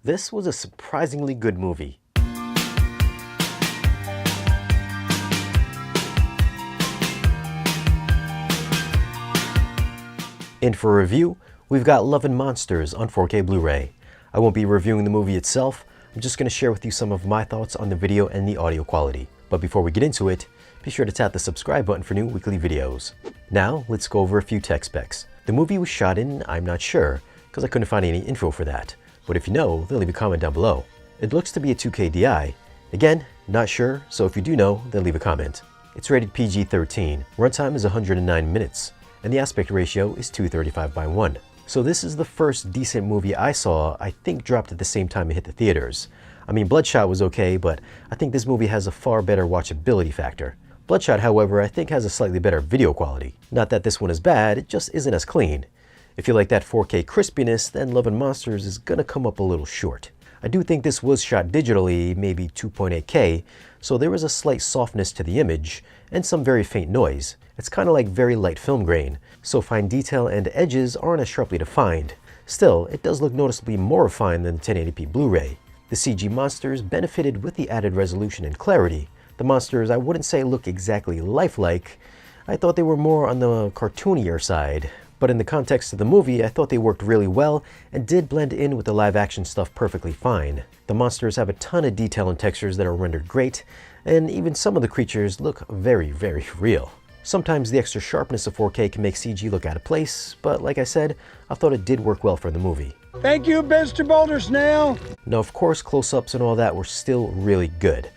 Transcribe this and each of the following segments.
This was a surprisingly good movie. In for a review, we've got Love and Monsters on 4K Blu-ray. I won't be reviewing the movie itself, I'm just going to share with you some of my thoughts on the video and the audio quality. But before we get into it, be sure to tap the subscribe button for new weekly videos. Now, let's go over a few tech specs. The movie was shot in, I'm not sure, because I couldn't find any info for that. But if you know, then leave a comment down below. It looks to be a 2K DI. Again, not sure, so if you do know, then leave a comment. It's rated PG-13, runtime is 109 minutes. And the aspect ratio is 235:1. So this is the first decent movie I saw I think dropped at the same time it hit the theaters. I mean, Bloodshot was okay, but I think this movie has a far better watchability factor. Bloodshot, however, I think has a slightly better video quality. Not that this one is bad, it just isn't as clean. If you like that 4K crispiness, then Love and Monsters is gonna come up a little short. I do think this was shot digitally, maybe 2.8K, so there is a slight softness to the image and some very faint noise. It's kind of like very light film grain, so fine detail and edges aren't as sharply defined. Still, it does look noticeably more refined than the 1080p Blu-ray. The CG monsters benefited with the added resolution and clarity. The monsters I wouldn't say look exactly lifelike. I thought they were more on the cartoonier side. But in the context of the movie, I thought they worked really well and did blend in with the live action stuff perfectly fine. The monsters have a ton of detail and textures that are rendered great, and even some of the creatures look very, very real. Sometimes the extra sharpness of 4K can make CG look out of place, but like I said, I thought it did work well for the movie. Thank you, Mr. Boulder Snail! Now of course, close-ups and all that were still really good.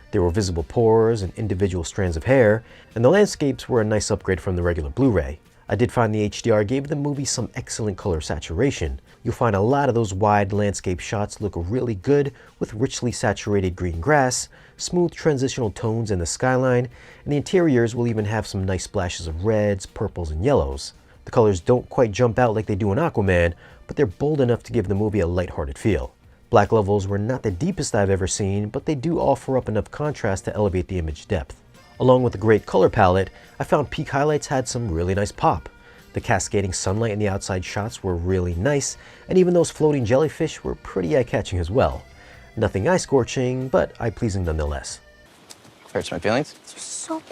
There were visible pores and individual strands of hair, and the landscapes were a nice upgrade from the regular Blu-ray. I did find the HDR gave the movie some excellent color saturation. You'll find a lot of those wide landscape shots look really good with richly saturated green grass, smooth transitional tones in the skyline, and the interiors will even have some nice splashes of reds, purples, and yellows. The colors don't quite jump out like they do in Aquaman, but they're bold enough to give the movie a lighthearted feel. Black levels were not the deepest I've ever seen, but they do offer up enough contrast to elevate the image depth. Along with a great color palette, I found peak highlights had some really nice pop. The cascading sunlight in the outside shots were really nice, and even those floating jellyfish were pretty eye-catching as well. Nothing eye-scorching, but eye-pleasing nonetheless. Hurts my feelings? You're so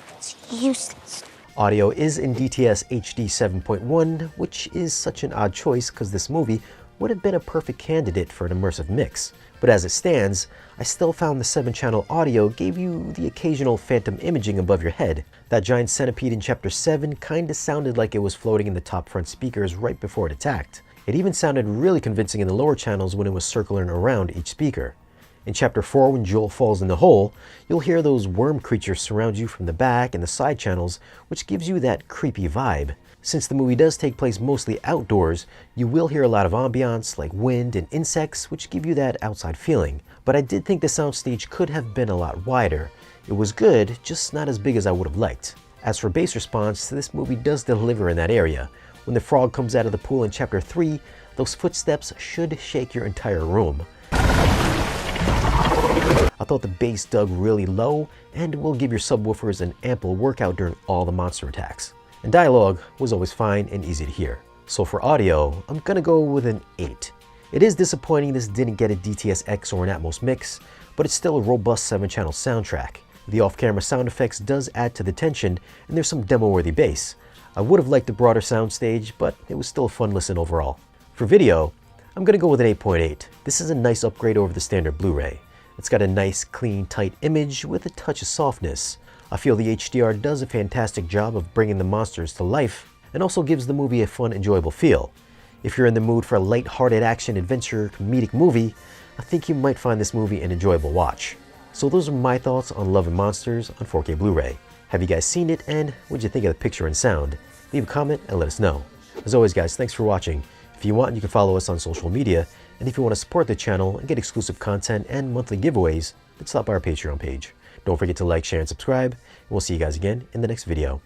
useless. Audio is in DTS HD 7.1, which is such an odd choice because this movie would have been a perfect candidate for an immersive mix. But as it stands, I still found the 7-channel audio gave you the occasional phantom imaging above your head. That giant centipede in Chapter 7 kinda sounded like it was floating in the top front speakers right before it attacked. It even sounded really convincing in the lower channels when it was circling around each speaker. In Chapter 4, when Joel falls in the hole, you'll hear those worm creatures surround you from the back and the side channels, which gives you that creepy vibe. Since the movie does take place mostly outdoors, you will hear a lot of ambiance like wind and insects, which give you that outside feeling. But I did think the soundstage could have been a lot wider. It was good, just not as big as I would have liked. As for bass response, this movie does deliver in that area. When the frog comes out of the pool in Chapter 3, those footsteps should shake your entire room. I thought the bass dug really low and will give your subwoofers an ample workout during all the monster attacks. And dialogue was always fine and easy to hear. So for audio, I'm gonna go with an 8. It is disappointing this didn't get a DTS-X or an Atmos mix, but it's still a robust 7-channel soundtrack. The off-camera sound effects does add to the tension, and there's some demo-worthy bass. I would have liked a broader soundstage, but it was still a fun listen overall. For video, I'm gonna go with an 8.8. This is a nice upgrade over the standard Blu-ray. It's got a nice, clean, tight image with a touch of softness. I feel the HDR does a fantastic job of bringing the monsters to life and also gives the movie a fun, enjoyable feel. If you're in the mood for a light-hearted action adventure comedic movie, I think you might find this movie an enjoyable watch. So those are my thoughts on Love and Monsters on 4K Blu-ray. Have you guys seen it, and what'd you think of the picture and sound? Leave a comment and let us know. As always guys, thanks for watching. If you want, you can follow us on social media, and if you want to support the channel and get exclusive content and monthly giveaways, then stop by our Patreon page. Don't forget to like, share, and subscribe, and we'll see you guys again in the next video.